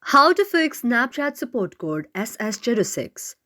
How to fix Snapchat support code SS06.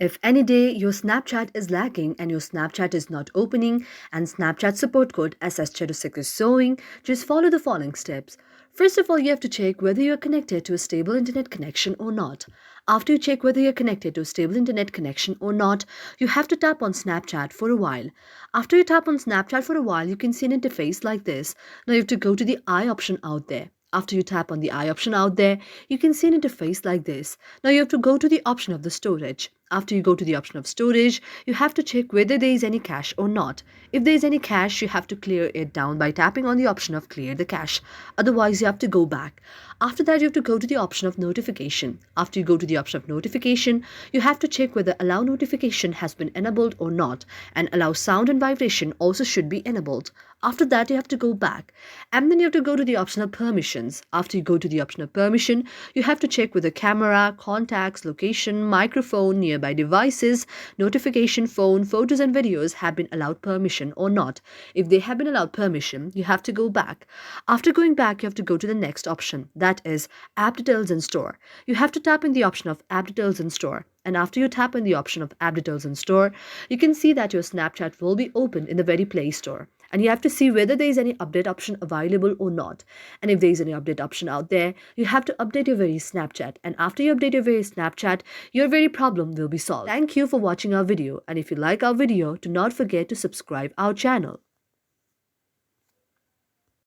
If any day your Snapchat is lagging and your Snapchat is not opening and Snapchat support code SS06 is showing, just follow the following steps. First of all, you have to check whether you are connected to a stable internet connection or not. After you check whether you're connected to a stable internet connection or not, you have to tap on Snapchat for a while. After you tap on Snapchat for a while, you can see an interface like this. Now you have to go to the I option out there. After you tap on the I option out there, you can see an interface like this. Now you have to go to the option of the storage. After you go to the option of storage, you have to check whether there is any cache or not. If there is any cache, you have to clear it down by tapping on the option of clear the cache. Otherwise, you have to go back. After that, you have to go to the option of notification. After you go to the option of notification, you have to check whether allow notification has been enabled or not, and allow sound and vibration also should be enabled. After that, you have to go back, and then you have to go to the option of permissions. After you go to the option of permission, you have to check whether camera, contacts, location, microphone, nearby devices, notification phone, photos and videos have been allowed permission or not. If they have been allowed permission, you have to go back. After going back, you have to go to the next option, that is app details and store. You have to tap in the option of app details and store. And after you tap in the option of app details and store, you can see that your Snapchat will be opened in the very Play Store. And you have to see whether there is any update option available or not. And if there is any update option out there, you have to update your very Snapchat. And after you update your very Snapchat, your very problem will be solved. Thank you for watching our video. And if you like our video, do not forget to subscribe our channel.